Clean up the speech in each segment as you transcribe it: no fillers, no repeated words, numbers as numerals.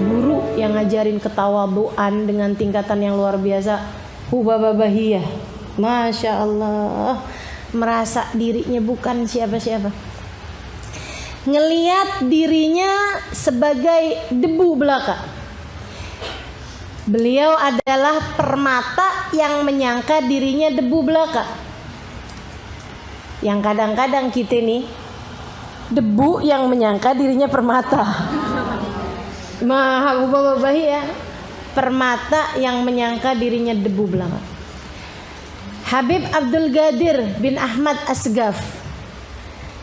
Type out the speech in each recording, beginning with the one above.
guru yang ngajarin ketawaduan dengan tingkatan yang luar biasa. Hubabah Bahiyah, Masya Allah, merasa dirinya bukan siapa-siapa, ngelihat dirinya sebagai debu belaka. Beliau adalah permata yang menyangka dirinya debu belaka. Yang kadang-kadang kita nih debu yang menyangka dirinya permata. Mahabubabahi ya, permata yang menyangka dirinya debu belaka. Habib Abdul Qadir bin Ahmad Asghaf,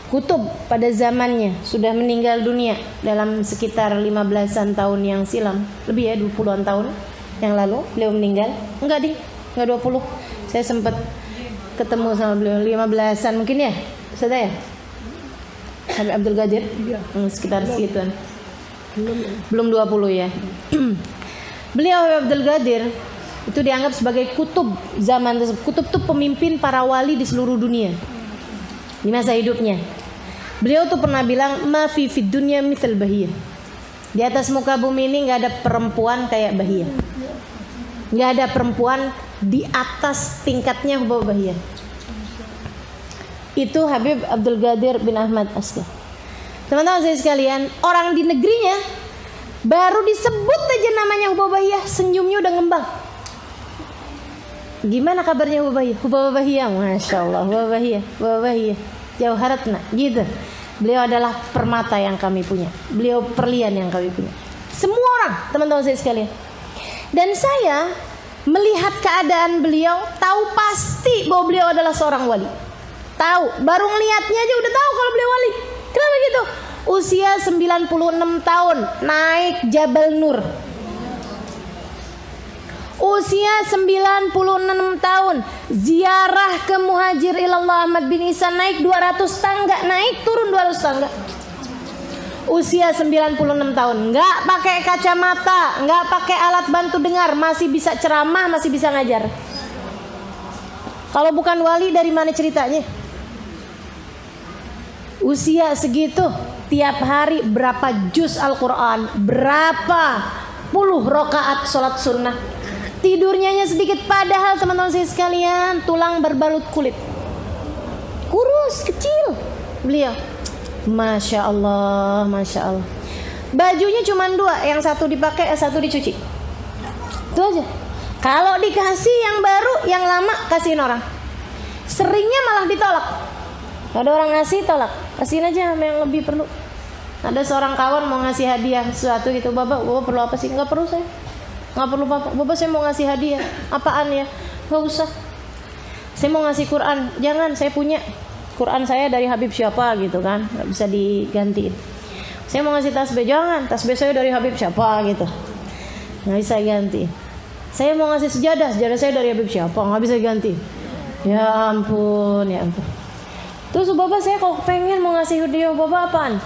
kutub pada zamannya, sudah meninggal dunia dalam sekitar 15-an tahun yang silam. Lebih ya, 20-an tahun yang lalu beliau meninggal. Enggak 20. Saya sempat ketemu sama beliau 15-an mungkin ya, sudah ya, Habib Abdul Qadir, sekitar segituan, belum 20 ya. Beliau Habib Abdul Qadir itu dianggap sebagai kutub zaman tersebut. Kutub itu pemimpin para wali di seluruh dunia di masa hidupnya. Beliau tuh pernah bilang, ma fi fid dunya mithal Bahiyah. Di atas muka bumi ini nggak ada perempuan kayak Bahiyah. Nggak ada perempuan di atas tingkatnya Hubabah Bahiyah. Itu Habib Abdul Qadir bin Ahmad Asghaf. Teman-teman saya sekalian, orang di negerinya baru disebut aja namanya Hubabah Bahiyah, senyumnya udah ngembang. Gimana kabarnya Hubabah Bahiyah? Masya Allah, Hubabah Bahiyah, Jauharatna, gitu. Beliau adalah permata yang kami punya, beliau perlian yang kami punya. Semua orang, teman-teman saya sekalian. Dan saya melihat keadaan beliau, tahu pasti bahwa beliau adalah seorang wali. Tahu, baru ngelihatnya aja udah tahu kalau beliau wali. Kenapa gitu? Usia 96 tahun, naik Jabal Nur. Usia 96 tahun, ziarah ke Muhajir Ilallah Ahmad bin Isa, naik 200 tangga, naik turun 200 tangga. Usia 96 tahun, nggak pakai kacamata, nggak pakai alat bantu dengar, masih bisa ceramah, masih bisa ngajar. Kalau bukan wali, dari mana ceritanya? Usia segitu, tiap hari berapa juz Al-Quran, berapa puluh rakaat sholat sunnah. Tidurnya sedikit, padahal teman-teman saya sekalian, tulang berbalut kulit, kurus, kecil beliau. Masya Allah, Masya Allah. Bajunya cuma 2, yang satu dipakai, yang satu dicuci. Itu aja. Kalau dikasih yang baru, yang lama kasihin orang. Seringnya malah ditolak. Ada orang ngasih, tolak. Kasihin aja sama yang lebih perlu. Ada seorang kawan mau ngasih hadiah sesuatu gitu, bapak perlu apa sih? Nggak perlu saya. Nggak perlu bapak saya mau ngasih hadiah. Apaan ya? Nggak usah. Saya mau ngasih Quran. Jangan, saya punya Quran saya dari Habib siapa gitu kan, nggak bisa digantiin. Saya mau ngasih tasbih, jangan, tasbih saya dari Habib siapa gitu, nggak bisa ganti. Saya mau ngasih sejadah saya dari Habib siapa, nggak bisa ganti. Ya ampun, ya ampun. Terus bapak saya kalau pengen mau ngasih hadiah bapak apaan?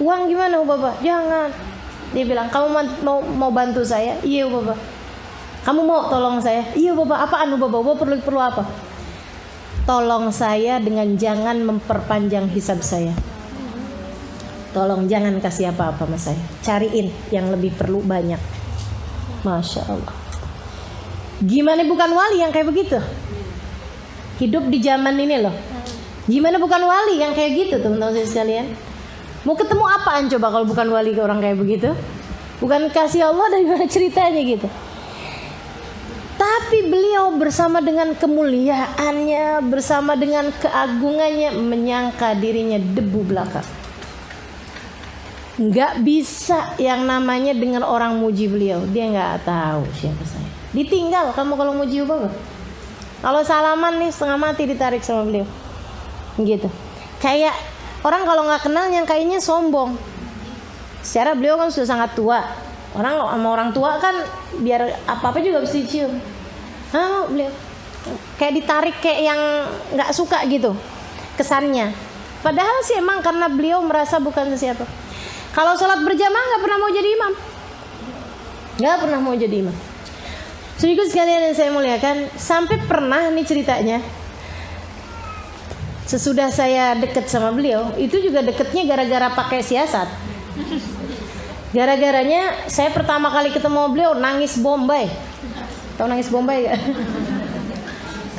Uang gimana bapak? Jangan. Dia bilang, kamu mau bantu saya? Iya bapak. Kamu mau tolong saya? Iya bapak. Apaan bapak perlu apa? Tolong saya dengan jangan memperpanjang hisab saya. Tolong jangan kasih apa-apa sama saya. Cariin yang lebih perlu banyak. Masya Allah. Gimana bukan wali yang kayak begitu? Hidup di zaman ini loh. Gimana bukan wali yang kayak gitu teman-teman sekalian? Mau ketemu apaan coba kalau bukan wali ke orang kayak begitu? Bukan kasih Allah, dari mana ceritanya gitu? Tapi beliau bersama dengan kemuliaannya, bersama dengan keagungannya, menyangka dirinya debu belaka. Nggak bisa yang namanya dengan orang muji beliau. Dia nggak tahu siapa saya. Ditinggal kamu kalau muji bapak. Kalau salaman nih setengah mati ditarik sama beliau. Gitu. Kayak orang kalau nggak kenal yang kayaknya sombong. Secara beliau kan sudah sangat tua. Orang sama orang tua kan biar apa-apa juga bisa dicium. Beliau kayak ditarik, kayak yang nggak suka gitu kesannya. Padahal sih emang karena beliau merasa bukan siapa. Kalau sholat berjamaah nggak pernah mau jadi imam, nggak pernah mau jadi imam. Saudaraku sekalian yang saya muliakan, sampai pernah nih ceritanya. Sesudah saya deket sama beliau, itu juga deketnya gara-gara pakai siasat. Gara-garanya saya pertama kali ketemu beliau nangis Bombay. Tahu nangis Bombay gak?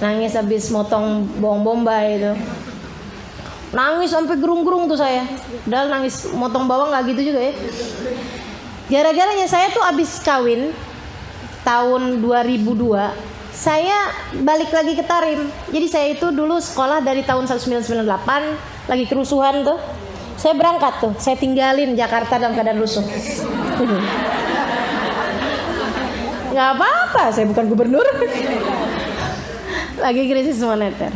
Nangis habis motong bawang bombay itu. Nangis sampai gerung-gerung tuh saya. Padahal nangis motong bawang gak gitu juga ya. Gara-garanya saya tuh habis kawin tahun 2002. Saya balik lagi ke Tarim. Jadi saya itu dulu sekolah dari tahun 1998. Lagi kerusuhan tuh. Saya berangkat tuh. Saya tinggalin Jakarta dalam keadaan rusuh. Gak apa-apa, saya bukan gubernur. Lagi krisis moneter.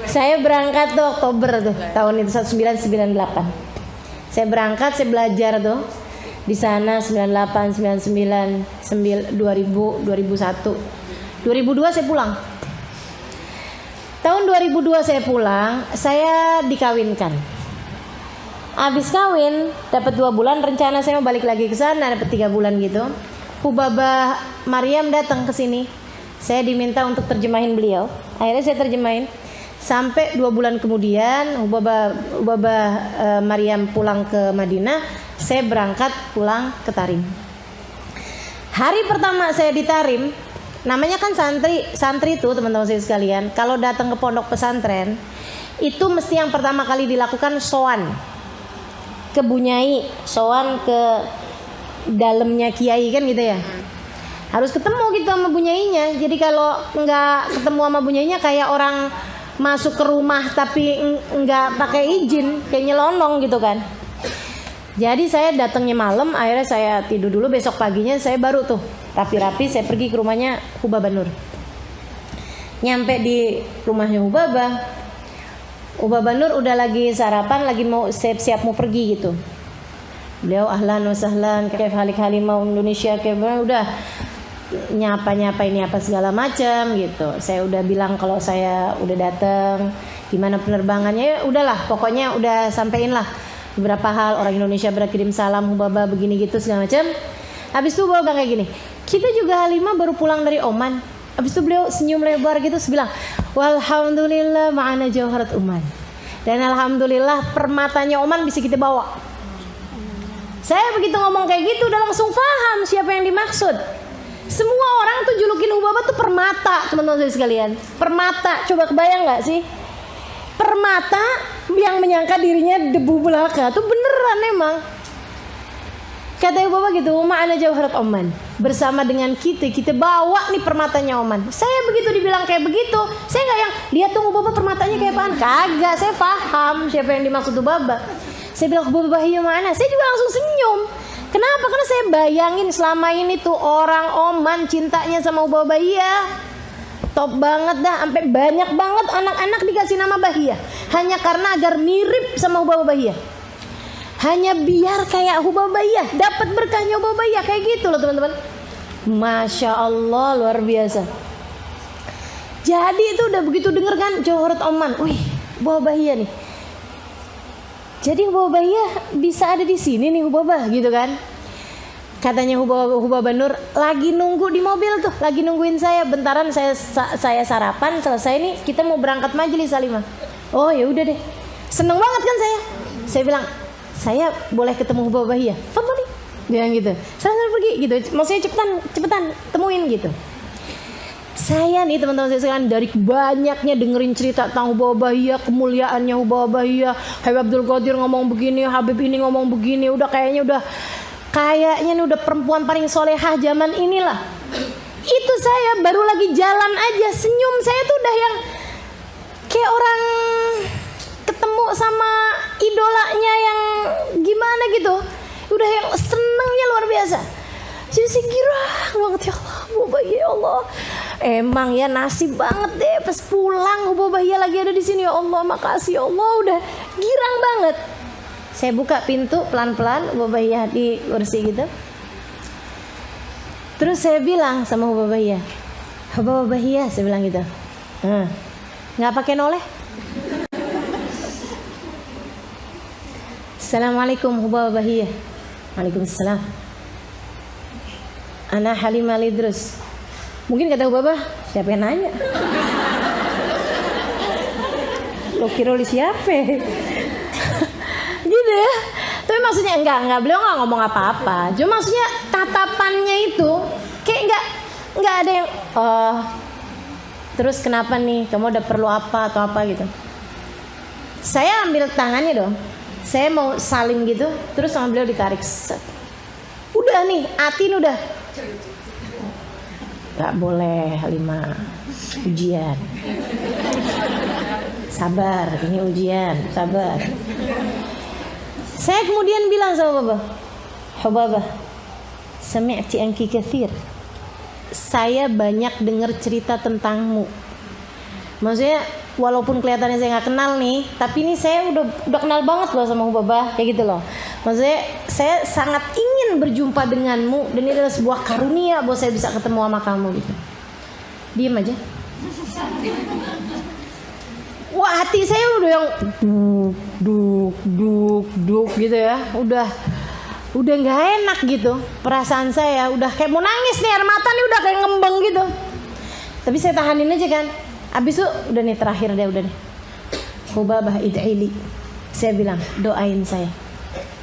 Saya berangkat tuh Oktober tuh tahun itu 1998. Saya berangkat, saya belajar tuh di sana 98, 99, 2000, 2001. 2002 saya pulang. Tahun 2002 saya pulang, saya dikawinkan. Habis kawin dapat 2 bulan, rencana saya mau balik lagi ke sana dapat 3 bulan gitu. Hubabah Maryam datang ke sini. Saya diminta untuk terjemahin beliau. Akhirnya saya terjemahin. Sampai 2 bulan kemudian Hubabah Maryam pulang ke Madinah. Saya berangkat pulang ke Tarim. Hari pertama saya di Tarim, namanya kan santri itu teman-teman saya sekalian. Kalau datang ke pondok pesantren, itu mesti yang pertama kali dilakukan sowan ke Bunyai, sowan ke dalamnya kiai kan gitu ya. Harus ketemu gitu sama bunyainya. Jadi kalau nggak ketemu sama bunyainya kayak orang masuk ke rumah tapi nggak pakai izin, kayak nyelonong gitu kan. Jadi saya datangnya malam, akhirnya saya tidur dulu, besok paginya saya baru tuh rapi-rapi saya pergi ke rumahnya Hubabah Nur. Nyampe di rumahnya Hubabah Nur udah lagi sarapan, lagi mau siap-siap mau pergi gitu. Beliau ahlan wa sahlan, kayak halik halimah Indonesia, kayak udah nyapa ini apa segala macam gitu. Saya udah bilang kalau saya udah datang, gimana penerbangannya, ya udahlah pokoknya udah sampein lah beberapa hal, orang Indonesia berkirim salam Hubabah begini gitu segala macam. Habis itu Hubabah kayak gini, kita juga Halimah baru pulang dari Oman. Habis itu beliau senyum lebar gitu bilang, walhamdulillah ma'ana jawharat Oman, dan alhamdulillah permatanya Oman bisa kita bawa. Saya begitu ngomong kayak gitu udah langsung paham siapa yang dimaksud. Semua orang tuh julukin Hubabah tuh permata, teman-teman saya sekalian. Permata, coba kebayang nggak sih? Permata yang menyangka dirinya debu belaka, tuh beneran emang. Kata Hubabah gitu, ma'ana jawharat Oman. Bersama dengan kita bawa nih permatanya Oman. Saya begitu dibilang kayak begitu, saya nggak yang lihat tuh Hubabah permatanya kayak apaan. Kagak, saya paham siapa yang dimaksud Hubabah. Saya bilang Hubabah iya mana? Saya juga langsung senyum. Kenapa? Karena saya bayangin selama ini tuh orang Oman cintanya sama Hubabah Bahia. Top banget dah, sampai banyak banget anak-anak dikasih nama Bahia. Hanya karena agar mirip sama Hubabah Bahia. Hanya biar kayak Hubabah Bahia, dapat berkahnya Hubabah Bahia, kayak gitu loh teman-teman. Masya Allah, luar biasa. Jadi itu udah begitu denger kan Jawharat Oman, wih Hubabah Bahia nih. Jadi Hubabah Bahia bisa ada di sini nih Hubabah gitu kan. Katanya Hubabah Nur lagi nunggu di mobil tuh, lagi nungguin saya. Bentaran saya sarapan selesai nih, kita mau berangkat majelis Halimah. Oh ya udah deh. Seneng banget kan saya. Saya bilang, saya boleh ketemu Hubabah Bahia. Fadhali. Dia gitu. Saya pergi gitu. Maksudnya cepetan temuin gitu. Saya nih teman-teman saya sekalian, dari banyaknya dengerin cerita tentang Hubabah Bahia, kemuliaannya Hubabah Bahia, Habib Abdul Qadir ngomong begini, Habib ini ngomong begini, udah kayaknya nih udah perempuan paling solehah zaman inilah. Itu saya baru lagi jalan aja senyum, saya tuh udah yang kayak orang ketemu sama idolanya yang gimana gitu, udah yang senengnya luar biasa. Jadi saya girang banget, ya Allah Hubabah Bahia, ya Allah. Emang ya nasib banget deh pas pulang Hubabah Bahia lagi ada di sini, ya Allah makasih ya Allah, udah girang banget. Saya buka pintu pelan-pelan, Hubabah Bahia di kursi gitu. Terus saya bilang sama Hubabah Bahia, Hubabah Bahia, saya bilang gitu. Nggak pakai noleh. Assalamualaikum Hubabah Bahia. Waalaikumsalam. Ana Halimah Lidrus. Mungkin kata Hubabah, siapa yang nanya? Lo kira oleh siapa? Gitu ya. Tapi maksudnya enggak, beliau nggak ngomong apa-apa. Cuma maksudnya tatapannya itu kayak nggak ada yang terus kenapa nih, kamu udah perlu apa atau apa gitu. Saya ambil tangannya dong, saya mau salim gitu, terus sama beliau ditarik. Udah nih, Atin udah. Gak boleh Halimah, ujian. Sabar, ini ujian, sabar. Saya kemudian bilang sama Baba, Hubabah, sami'ti anki kathir. Saya banyak dengar cerita tentangmu. Maksudnya walaupun kelihatannya saya nggak kenal nih, tapi ini saya udah kenal banget loh sama Hubabah, kayak gitu loh. Maksudnya saya sangat ingin berjumpa denganmu dan ini adalah sebuah karunia bahwa saya bisa ketemu sama kamu gitu. Diam aja. Wah, hati saya udah yang duk gitu ya. Udah nggak enak gitu. Perasaan saya udah kayak mau nangis nih, air mata nih udah kayak ngembang gitu. Tapi saya tahanin aja kan. Abis itu udah nih terakhir deh, udah nih. Hubabah id'ili. Saya bilang, doain saya.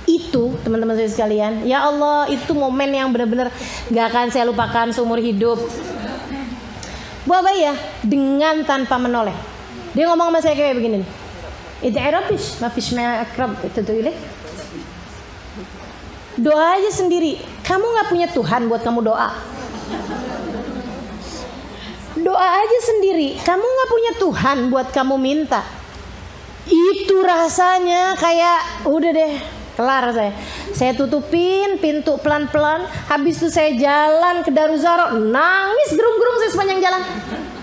Itu teman-teman saya sekalian, ya Allah, itu momen yang benar-benar gak akan saya lupakan seumur hidup. Hubabah ya, dengan tanpa menoleh, dia ngomong sama saya kayak begini nih, id'i rabbish ma fish ma akrab tad'u. Doa aja sendiri. Kamu gak punya Tuhan buat kamu doa? Doa aja sendiri. Kamu gak punya Tuhan buat kamu minta? Itu rasanya kayak udah deh, kelar saya. Saya tutupin pintu pelan-pelan. Habis itu saya jalan ke Daruzaro, nangis gerung-gerung saya sepanjang jalan.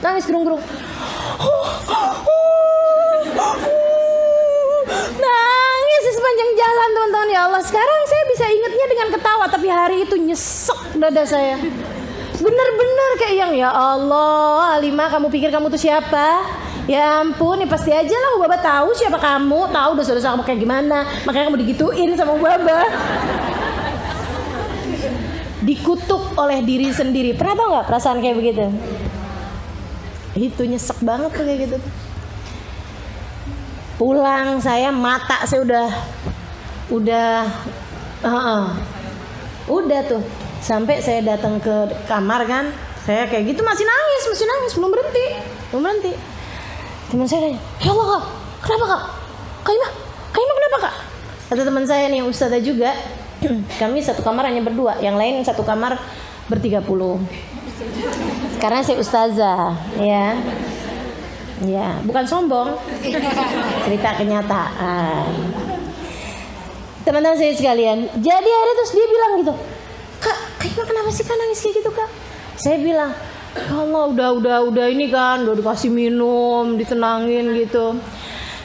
Nangis gerung-gerung. Nangis sepanjang jalan teman-teman. Ya Allah, sekarang saya bisa ingatnya dengan ketawa, tapi hari itu nyesek dada saya. Bener-bener kayak yang, ya Allah, Halimah, kamu pikir kamu tuh siapa? Ya ampun, ya pasti aja lah Hubabah tahu siapa kamu, tahu dosa-dosa kamu kayak gimana, makanya kamu digituin sama Hubabah. Dikutuk oleh diri sendiri. Pernah tau nggak perasaan kayak begitu? Itu nyesek banget tuh kayak gitu. Pulang saya, mata saya udah tuh. Sampai saya datang ke kamar kan, saya kayak gitu masih nangis, belum berhenti. Teman saya tanya, ya Allah Kak, kenapa Kak? Kaimah kenapa Kak? Kata teman saya nih, ustazah juga, kami satu kamar hanya berdua, yang lain satu kamar ber-30. Karena saya ustazah, ya, bukan sombong, cerita kenyataan. Teman-teman saya sekalian, jadi akhirnya terus dia bilang gitu, Kak, Kaimah kenapa sih Kak nangis kayak gitu Kak? Saya bilang, ya Allah, udah ini kan, udah dikasih minum, ditenangin gitu.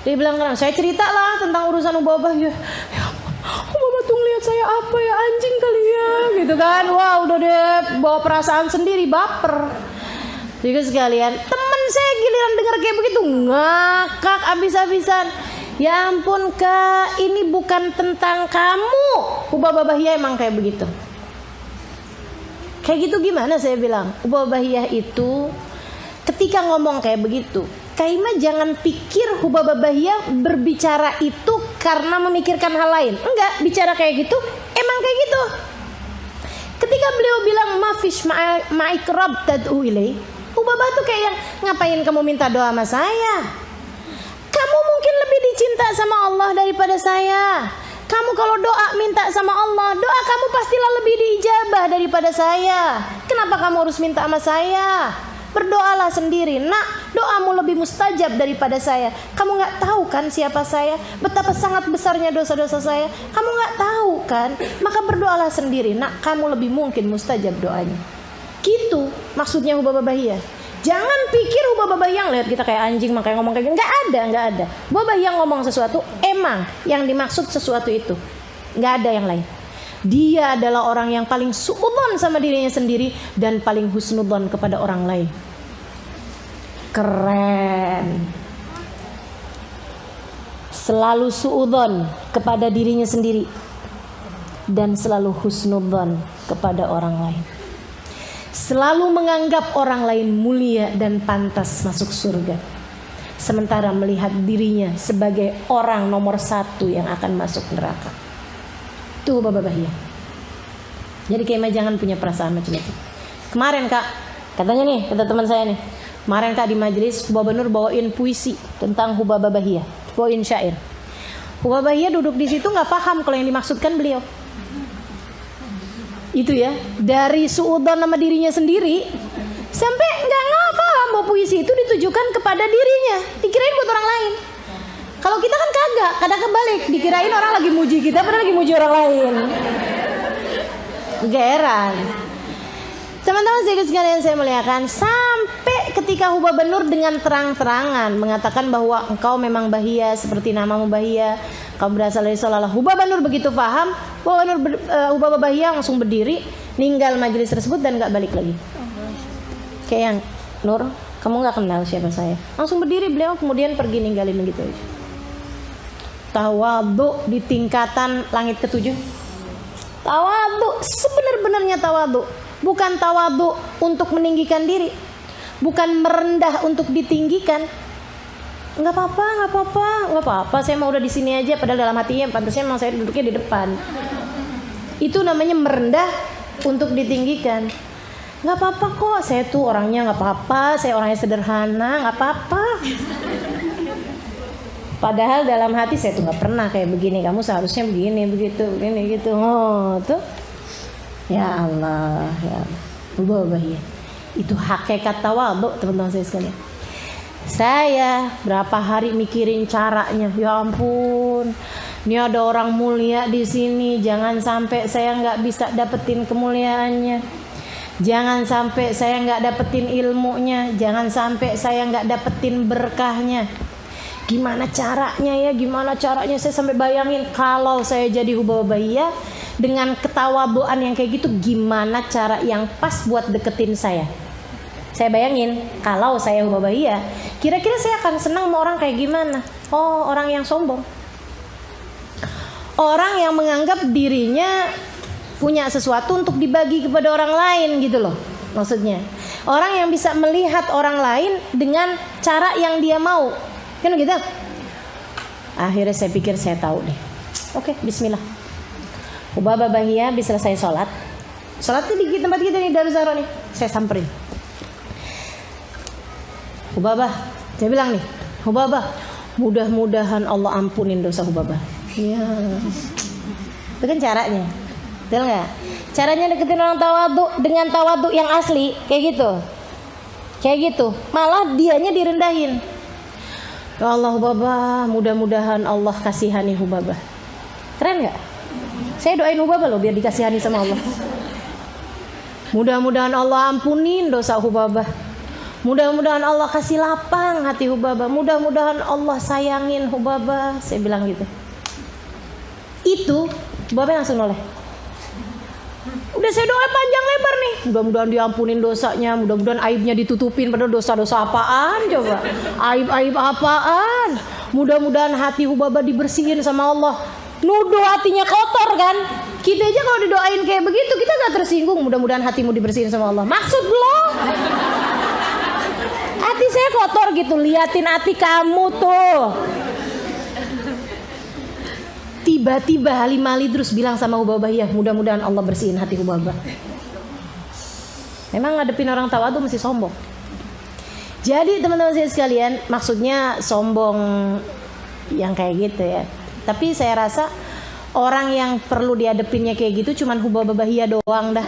Dia bilang, saya cerita lah tentang urusan Hubabah ya. Hubabah tuh ngeliat saya apa ya, anjing kali ya, gitu kan. Wah, udah deh bawa perasaan sendiri, baper. Jadi sekalian, teman saya giliran dengar kayak begitu ngakak abis-abisan. Ya ampun Kak, ini bukan tentang kamu. Hubabah ya emang kayak begitu. Kayak gitu gimana saya bilang? Hubabah itu ketika ngomong kayak begitu, Kaimah jangan pikir Hubabah berbicara itu karena memikirkan hal lain. Enggak, bicara kayak gitu emang kayak gitu. Ketika beliau bilang mafish ma'ikrab tad'u ilai, Hubabah tuh kayak yang, ngapain kamu minta doa sama saya? Kamu mungkin lebih dicinta sama Allah daripada saya. Kamu kalau doa minta sama Allah, doa kamu pastilah lebih diijabah daripada saya. Kenapa kamu harus minta sama saya? Berdoalah sendiri. Nak, doamu lebih mustajab daripada saya. Kamu gak tahu kan siapa saya? Betapa sangat besarnya dosa-dosa saya. Kamu gak tahu kan? Maka berdoalah sendiri. Nak, kamu lebih mungkin mustajab doanya. Gitu maksudnya Hubabah. Jangan pikir Hubabah lihat kita kayak anjing makanya ngomong kayak gini. Nggak ada. Hubabah ngomong sesuatu, emang yang dimaksud sesuatu itu. Nggak ada yang lain. Dia adalah orang yang paling suudzon sama dirinya sendiri dan paling husnudzon kepada orang lain. Keren. Selalu suudzon kepada dirinya sendiri dan selalu husnudzon kepada orang lain. Selalu menganggap orang lain mulia dan pantas masuk surga, sementara melihat dirinya sebagai orang nomor 1 yang akan masuk neraka. Itu Hubabah Bahiyah. Jadi Kiai jangan punya perasaan macam itu. Kemarin Kak, katanya nih, kata teman saya nih, kemarin Kak di majelis Hubabah Nur bawain puisi tentang Hubabah Bahiyah, bawain syair. Hubabah Bahiyah duduk di situ nggak paham kalau yang dimaksudkan beliau. Itu ya, dari suudzon nama dirinya sendiri sampai nggak paham bahwa puisi itu ditujukan kepada dirinya, dikirain buat orang lain. Kalau kita kan kagak, kadang kebalik, dikirain orang lagi muji kita padahal lagi muji orang lain. Geran. Teman-teman sekalian saya muliakan, sampai ketika Hubabah Nur dengan terang-terangan mengatakan bahwa engkau memang Bahiyah seperti namamu Bahiyah, kau berasal dari Salalah. Hubabah Nur begitu paham, Hubabah Bahiyah langsung berdiri, ninggal majelis tersebut dan nggak balik lagi. Kayak yang Nur, kamu nggak kenal siapa saya. Langsung berdiri beliau, kemudian pergi ninggalin gitu. Tawadhu di tingkatan langit ketujuh. Tawadhu sebenar-benarnya tawadhu. Bukan tawadhu untuk meninggikan diri, bukan merendah untuk ditinggikan. Nggak apa-apa. Saya mau udah di sini aja. Padahal dalam hatinya pantasnya memang saya duduknya di depan. Itu namanya merendah untuk ditinggikan. Nggak apa-apa kok. Saya tuh orangnya nggak apa-apa. Saya orangnya sederhana. Nggak apa-apa. Padahal dalam hati saya tuh nggak pernah kayak begini. Kamu seharusnya begini, begitu, begini, gitu. Oh, tuh. Ya Allah, ya Hubabah Bahiyah. Itu hakikat tawadhu, teman-teman saya sekalian. Saya berapa hari mikirin caranya. Ya ampun, ini ada orang mulia di sini. Jangan sampai saya nggak bisa dapetin kemuliaannya. Jangan sampai saya nggak dapetin ilmunya. Jangan sampai saya nggak dapetin berkahnya. Gimana caranya ya? Gimana caranya? Saya sampai bayangin kalau saya jadi Hubabah Bahiyah dengan ketawaduan yang kayak gitu, gimana cara yang pas buat deketin saya? Saya bayangin kalau saya Hubabah Bahiyah, kira-kira saya akan senang sama orang kayak gimana? Oh, orang yang sombong, orang yang menganggap dirinya punya sesuatu untuk dibagi kepada orang lain gitu loh. Maksudnya orang yang bisa melihat orang lain dengan cara yang dia mau, kan gitu. Akhirnya saya pikir saya tahu deh. Oke, bismillah. Hubabah Bahiyah habis selesai sholat. Sholatnya di tempat kita nih, Darus Zahra nih. Saya samperin. Hubabah, saya bilang nih, Hubabah, mudah-mudahan Allah ampunin dosa Hubabah. Iya. Itu kan caranya. Betul nggak? Caranya deketin orang tawadhu dengan tawadhu yang asli, kayak gitu. Kayak gitu. Malah dianya direndahin. Ya Allah Hubabah, mudah-mudahan Allah kasihani Hubabah. Keren nggak? Saya doain Hubabah loh biar dikasihani sama Allah. Mudah-mudahan Allah ampunin dosa Hubabah. Mudah-mudahan Allah kasih lapang hati Hubabah. Mudah-mudahan Allah sayangin Hubabah. Saya bilang gitu. Itu Hubabah langsung noleh. Udah saya doa panjang lebar nih. Mudah-mudahan diampunin dosanya. Mudah-mudahan aibnya ditutupin. Padahal dosa-dosa apaan coba? Aib-aib apaan? Mudah-mudahan hati Hubabah dibersihin sama Allah. Nuduh hatinya kotor kan? Kita aja kalau didoain kayak begitu kita gak tersinggung. Mudah-mudahan hatimu dibersihin sama Allah. Maksud lo? Hati saya kotor gitu. Liatin hati kamu tuh. Tiba-tiba Halim Malidrus bilang sama Hubabah Bahiyah, mudah-mudahan Allah bersihin hati Hubabah. Memang ngadepin orang tawadhu mesti sombong. Jadi teman-teman saya sekalian, maksudnya sombong yang kayak gitu ya. Tapi saya rasa orang yang perlu dihadepinnya kayak gitu cuman Hubabah Bahiyah doang dah.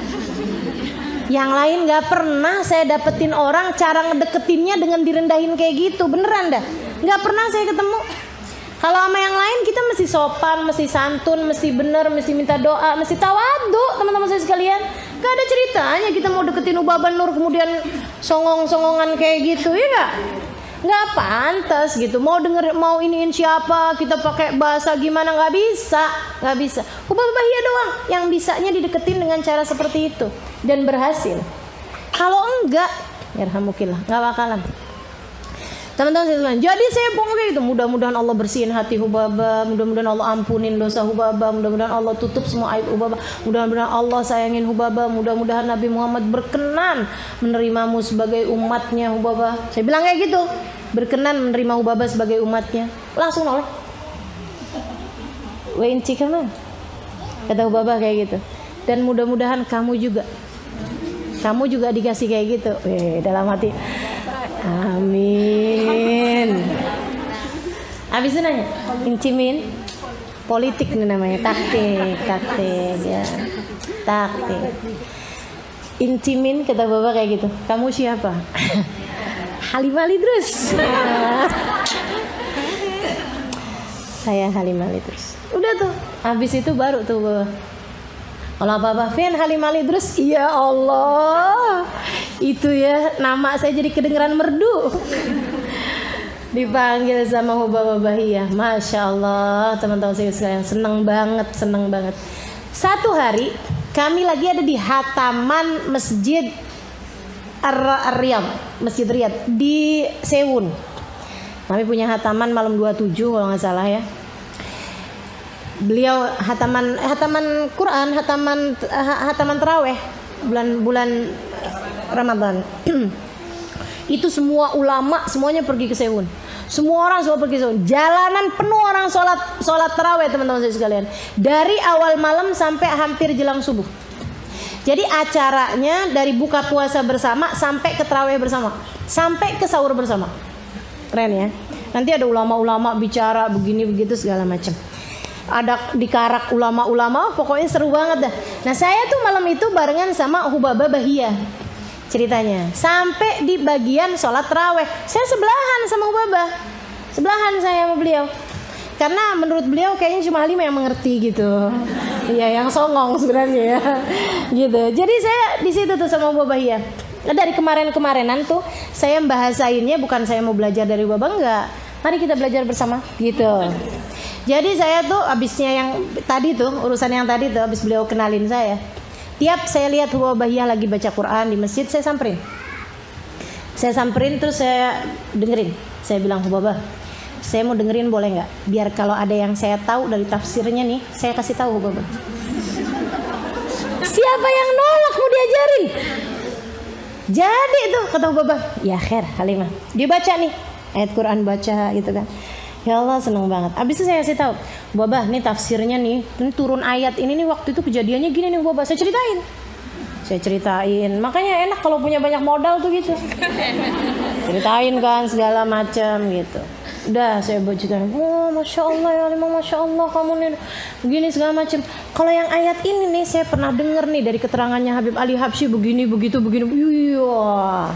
Yang lain gak pernah saya dapetin orang cara ngedeketinnya dengan direndahin kayak gitu. Beneran dah, gak pernah saya ketemu. Kalau sama yang lain kita mesti sopan, mesti santun, mesti bener, mesti minta doa, mesti tawadhu teman-teman saya sekalian. Gak ada ceritanya kita mau deketin Hubabah Nur kemudian songong-songongan kayak gitu, ya gak? Nggak pantas gitu. Mau denger, mau iniin siapa, kita pakai bahasa gimana, nggak bisa. Hubabah Bahiyah doang yang bisanya dideketin dengan cara seperti itu dan berhasil. Kalau enggak, yarhamukillah, nggak bakalan. Teman-teman sekalian, jadi saya pokoknya gitu. Mudah-mudahan Allah bersihin hati Hubabah, mudah-mudahan Allah ampunin dosa Hubabah, mudah-mudahan Allah tutup semua aib Hubabah, mudah-mudahan Allah sayangin Hubabah, mudah-mudahan Nabi Muhammad berkenan menerimamu sebagai umatnya Hubabah. Saya bilang kayak gitu, berkenan menerima Hubabah sebagai umatnya. Langsung noleh. Wenci kan? Kata Hubabah kayak gitu. Dan mudah-mudahan kamu juga dikasih kayak gitu. Dalam hati, amin. Habis itu nanya, incimin, politik ini namanya, taktik ya, taktik. Incimin, kata Bapak kayak gitu. Kamu siapa? Halimah Idrus. Saya Halimah Idrus. Udah tuh, habis itu baru tuh Bapak. Kalau Bapak Fian Halimah Idrus, ya Allah, itu ya nama saya jadi kedengeran merdu. Dipanggil sama Hubabah Bahiyah. Masya Allah, teman-teman saya sekalian, seneng banget. Satu hari kami lagi ada di hataman Masjid Ar-Riyadh, Masjid Riyadh di Sewun. Kami punya hataman malam 27 kalau nggak salah ya. Beliau hataman Quran, hataman taraweh bulan Ramadan. Itu semua ulama semuanya pergi ke Sewun. Semua pergi ke Sewun. Jalanan penuh orang sholat taraweh, teman-teman saya sekalian. Dari awal malam sampai hampir jelang subuh. Jadi acaranya dari buka puasa bersama sampai ke taraweh bersama, sampai ke sahur bersama. Keren ya. Nanti ada ulama-ulama bicara begini begitu segala macam. Ada dikarak ulama-ulama, pokoknya seru banget dah. Nah saya tuh malam itu barengan sama Hubabah Bahiyah ceritanya. Sampai di bagian sholat taraweh, saya sebelahan sama Hubabah, sebelahan saya sama beliau. Karena menurut beliau kayaknya cuma Halimah yang mengerti gitu. Iya, yang songong sebenarnya ya. Gitu. Jadi saya di situ tuh sama Hubabah Bahiyah. Dari kemarin-kemarinan tuh saya membahasainnya, bukan saya mau belajar dari Hubabah, enggak. Mari kita belajar bersama gitu. Jadi saya tuh abisnya yang tadi tuh, urusan yang tadi tuh, abis beliau kenalin saya, tiap saya lihat Hubabah Bahiyah lagi baca Quran di masjid, saya samperin terus saya dengerin. Saya bilang, Hubabah, saya mau dengerin boleh nggak? Biar kalau ada yang saya tahu dari tafsirnya nih, saya kasih tahu Hubabah. Siapa yang nolak mau diajarin? Jadi tuh kata Hubabah, ya khair Halimah, dia baca nih ayat Quran, baca gitu kan. Ya Allah, seneng banget. Abis itu saya kasih tahu, Hubabah, nih tafsirnya nih, ini turun ayat ini nih, waktu itu kejadiannya gini nih Hubabah. Saya ceritain. Makanya enak kalau punya banyak modal tuh gitu. Ceritain kan segala macam gitu. Udah saya bacakan. Oh, masya Allah ya Halimah, masya Allah kamu nih begini segala macam. Kalau yang ayat ini nih saya pernah dengar nih dari keterangannya Habib Ali Habsyi begini begitu begini. Iya,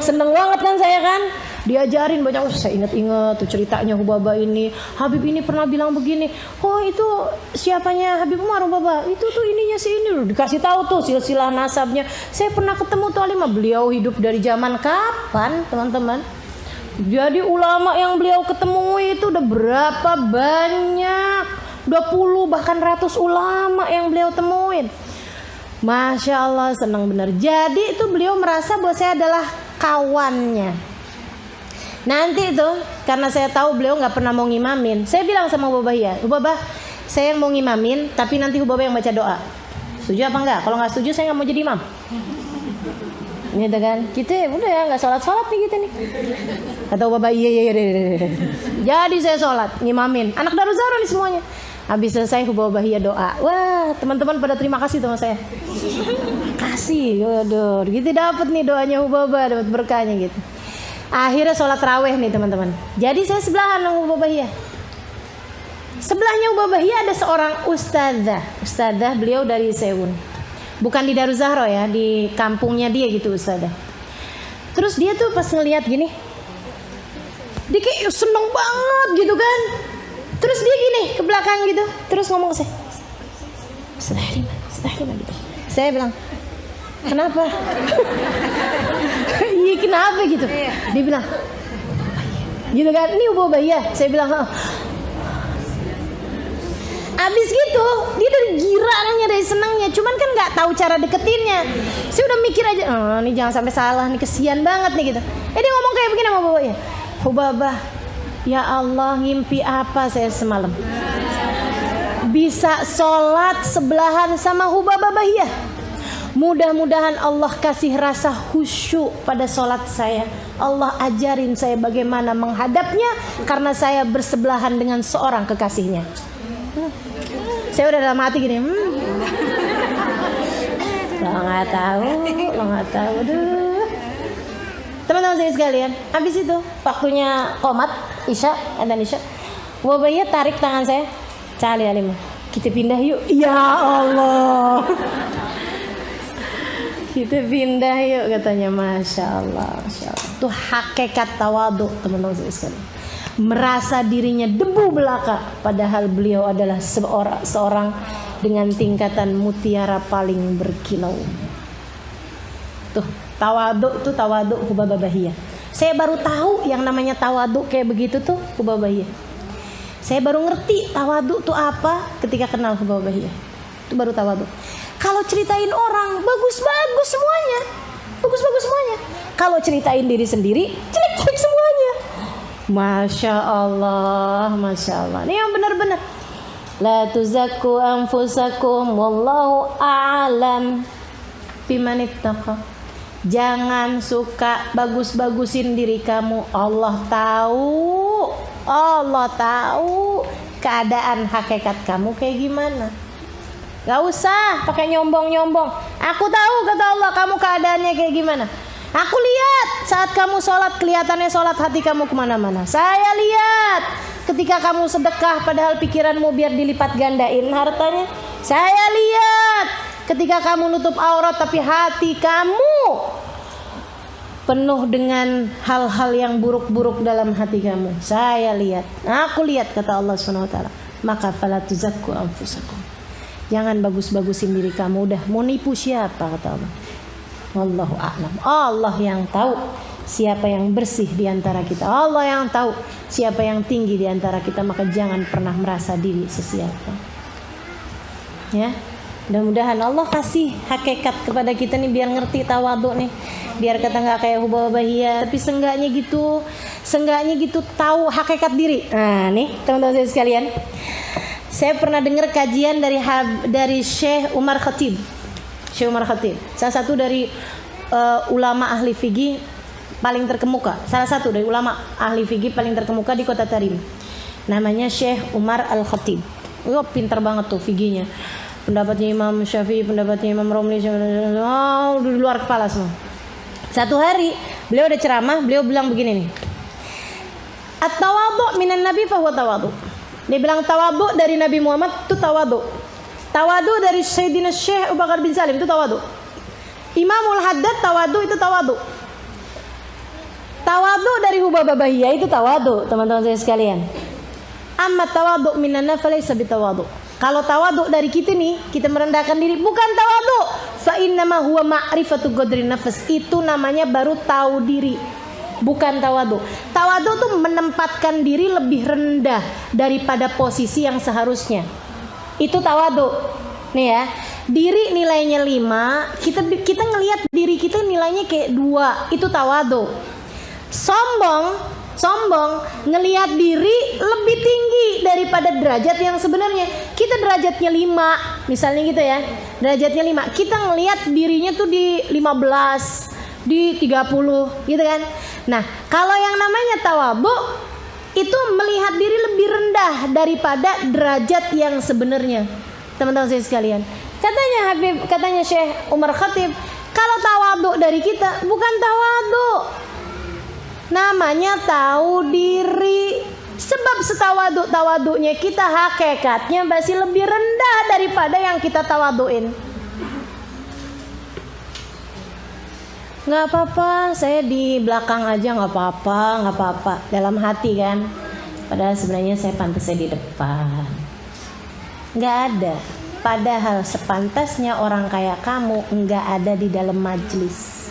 seneng banget kan saya kan. Diajarin banyak, saya ingat tuh ceritanya Hubabah ini. Habib ini pernah bilang begini. Oh itu siapanya Habib Umar Hubabah? Itu tuh ininya si ini loh. Dikasih tahu tuh silsilah nasabnya. Saya pernah ketemu tuh Halimah. Beliau hidup dari zaman kapan teman-teman? Jadi ulama yang beliau ketemu itu udah berapa banyak? 20 bahkan ratus ulama yang beliau temuin. Masya Allah, senang benar. Jadi itu beliau merasa bahwa saya adalah kawannya. Nanti itu karena saya tahu beliau nggak pernah mau ngimamin, saya bilang sama Hubabah, ya Hubabah, saya yang mau ngimamin, tapi nanti Hubabah yang baca doa. Setuju apa enggak? Kalau nggak setuju saya nggak mau jadi imam. Gitu kan? Gitu ya, udah ya nggak sholat nih gitu nih. Kata Hubabah, iya. Jadi saya sholat ngimamin, anak Darul Zahra nih semuanya. Habis selesai Hubabah Bahiyah doa. Wah, teman-teman pada terima kasih sama saya. Kasih, waduh, gitu dapat nih doanya Hubabah, dapat berkahnya gitu. Akhirnya sholat taraweh nih teman-teman. Jadi saya sebelahan sama Hubabah Bahiyah. Sebelahnya Hubabah Bahiyah ada seorang ustadzah beliau dari Sewun. Bukan di Darul Zahra ya, di kampungnya dia gitu ustadzah. Terus dia tuh pas ngelihat gini, dia kayak seneng banget gitu kan. Terus dia gini ke belakang gitu, terus ngomong ke saya, Halimah gitu. Saya bilang, kenapa? Iya kenapa gitu? Dia bilang, gitu kan? Ini Hubabah Bahiyah. Saya bilang, abis gitu dia dari girangnya, dari senangnya. Cuman kan nggak tahu cara deketinnya. Saya udah mikir aja, ini jangan sampai salah nih, kesian banget nih gitu. Dia ngomong kayak begini sama Hubabah Bahiyah. Hubabah, ya Allah, ngimpi apa saya semalam? Bisa sholat sebelahan sama Hubabah Bahiyah. Mudah-mudahan Allah kasih rasa khusyuk pada sholat saya. Allah ajarin saya bagaimana menghadapnya, karena saya bersebelahan dengan seorang kekasihnya. Saya udah dalam hati gini, Lo nggak tahu, aduh. Teman-teman saya sekalian, habis itu waktunya qomat Isya, adzan Isya. Wabahnya tarik tangan saya, cali alim, kita pindah yuk. Ya Allah, kita pindah yuk katanya. Masya Allah, Masya Allah. Itu hakikat tawadhu teman-teman saya sekalian. Merasa dirinya debu belaka, padahal beliau adalah seorang dengan tingkatan mutiara paling berkilau. Tuh tawadhu tuh tawadhu hubababahiyah. Saya baru tahu yang namanya tawadhu kayak begitu tuh hubababahiyah. Saya baru ngerti tawadhu tuh apa ketika kenal hubababahiyah. Itu baru tawadhu. Kalau ceritain orang bagus-bagus semuanya, bagus-bagus semuanya. Kalau ceritain diri sendiri jelek-jelek semuanya. Masya Allah, Masya Allah. Ini yang benar-benar. La tuzakku anfusakum wallahu a'lam bimanittaqa. Jangan suka bagus-bagusin diri kamu. Allah tahu keadaan hakikat kamu kayak gimana. Gak usah pakai nyombong-nyombong. Aku tahu kata Allah kamu keadaannya kayak gimana. Aku lihat saat kamu sholat kelihatannya sholat, hati kamu kemana-mana. Saya lihat ketika kamu sedekah padahal pikiranmu biar dilipat gandain hartanya. Saya lihat ketika kamu nutup aurat tapi hati kamu penuh dengan hal-hal yang buruk-buruk dalam hati kamu. Saya lihat, aku lihat kata Allah SWT. Maka fala tuzakku anfusakum. Jangan bagus-bagusin diri kamu. Udah mau nipu siapa kata Allah. Wallahu a'lam. Allah yang tahu siapa yang bersih di antara kita. Allah yang tahu siapa yang tinggi di antara kita. Maka jangan pernah merasa diri sesiapa. Ya. Mudah-mudahan Allah kasih hakikat kepada kita nih biar ngerti tawadhu nih. Biar kata nggak kayak hubabahiyah, tapi seenggaknya gitu tahu hakikat diri. Nah, nih teman-teman saya sekalian. Saya pernah dengar kajian dari Syekh Umar Khatib. Syekh Umar Khatib, salah satu dari ulama ahli fikih paling terkemuka. Salah satu dari ulama ahli fikih paling terkemuka di Kota Tarim. Namanya Syekh Umar Al-Khatib. Oh, pintar banget tuh fikihnya. Pendapatnya Imam Syafi'i, pendapatnya Imam Romli, di luar kepala semua. Satu hari beliau ada ceramah, beliau bilang begini nih. At-tawadhu minan nabi fa huwa tawadhu. Dia bilang tawadhu dari Nabi Muhammad itu tawadhu. Tawadhu dari Sayyidina Syekh Abu Bakar bin Salim itu tawadhu. Imamul Haddad tawadhu itu tawadhu. Tawadhu dari hubababahiyah itu tawadhu, teman-teman saya sekalian. Amma tawadhu minan nafsi laysa bitawadhu. Kalau tawadhu dari kita nih, kita merendahkan diri, bukan tawadhu. Fa innama huwa ma'rifatu qadrin nafs. Itu namanya baru tahu diri. Bukan tawadhu. Tawadhu tuh menempatkan diri lebih rendah daripada posisi yang seharusnya. Itu tawadhu. Nih ya, diri nilainya 5, kita ngelihat diri kita nilainya kayak 2. Itu tawadhu. Sombong ngelihat diri lebih tinggi daripada derajat yang sebenarnya. Kita derajatnya 5, misalnya gitu ya. Derajatnya 5, kita ngelihat dirinya tuh di 15, di 30 gitu kan. Nah, kalau yang namanya tawadhu itu melihat diri lebih rendah daripada derajat yang sebenarnya. Teman-teman saya sekalian, katanya Syekh Umar Khatib, kalau tawadhu dari kita bukan tawadhu, namanya tahu diri. Sebab setawadhu-tawadhunya kita hakikatnya masih lebih rendah daripada yang kita tawadhuin. Nggak apa-apa, saya di belakang aja nggak apa-apa dalam hati kan. Padahal sebenarnya saya pantasnya di depan. Nggak ada. Padahal sepantasnya orang kayak kamu nggak ada di dalam majelis,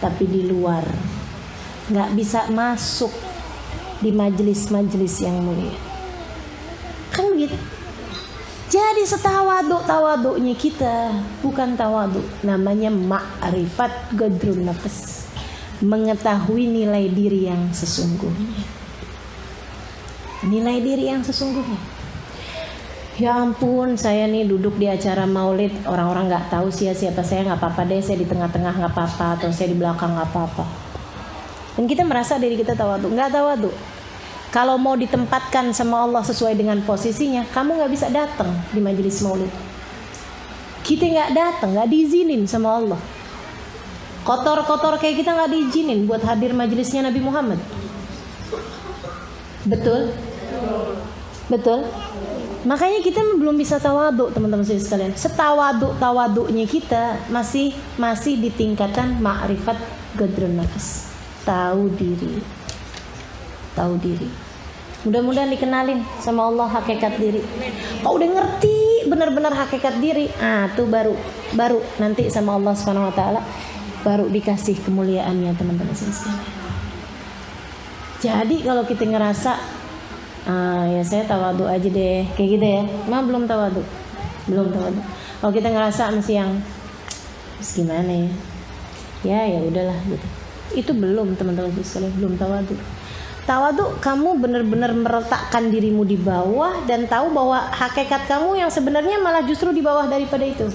tapi di luar. Nggak bisa masuk di majelis-majelis yang mulia. Kan begitu. Jadi setawadhu-tawadhunya kita bukan tawadhu, namanya ma'rifat qadrun nafs, mengetahui nilai diri yang sesungguhnya. Nilai diri yang sesungguhnya. Ya ampun, saya nih duduk di acara maulid, orang-orang nggak tahu siapa saya, nggak apa-apa deh, saya di tengah-tengah nggak apa-apa, atau saya di belakang nggak apa-apa. Dan kita merasa diri kita tawadhu. Nggak tawadhu. Kalau mau ditempatkan sama Allah sesuai dengan posisinya, kamu nggak bisa datang di majelis maulid. kita nggak datang, nggak diizinin sama Allah. Kotor-kotor kayak kita nggak diizinin buat hadir majelisnya Nabi Muhammad. Betul? Betul? Makanya kita belum bisa tawaduk, teman-teman sekalian. Setawaduk-tawaduknya kita masih di tingkatan ma'rifat gadrun nafas. Tahu diri. Tahu diri. Mudah-mudahan dikenalin sama Allah hakikat diri. Kalau udah ngerti benar-benar hakikat diri, tuh baru nanti sama Allah Subhanahu wa taala baru dikasih kemuliaannya, teman-teman sekalian. Jadi kalau kita ngerasa ya saya tawaduk aja deh, kayak gitu ya. Belum tawaduk. Kalau kita ngerasa masih yang gimana ya? Ya udahlah gitu. Itu belum, teman-teman sekalian, belum tawaduk. Tawaduk kamu benar-benar meletakkan dirimu di bawah dan tahu bahwa hakikat kamu yang sebenarnya malah justru di bawah daripada itu.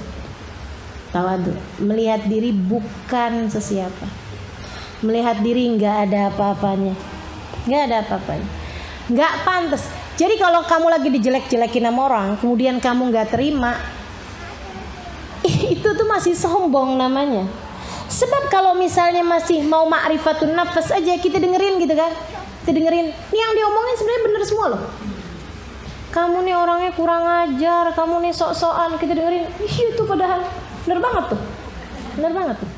Tawaduk, melihat diri bukan sesiapa. Melihat diri nggak ada apa-apanya. Nggak pantas. Jadi kalau kamu lagi dijelek-jelekin sama orang, kemudian kamu nggak terima, itu tuh masih sombong namanya. Sebab kalau misalnya masih mau ma'rifatun nafas aja, kita dengerin gitu kan. Kita dengerin, ini yang diomongin sebenarnya bener semua loh. Kamu nih orangnya kurang ajar, kamu nih sok-sokan, kita dengerin, itu padahal bener banget tuh.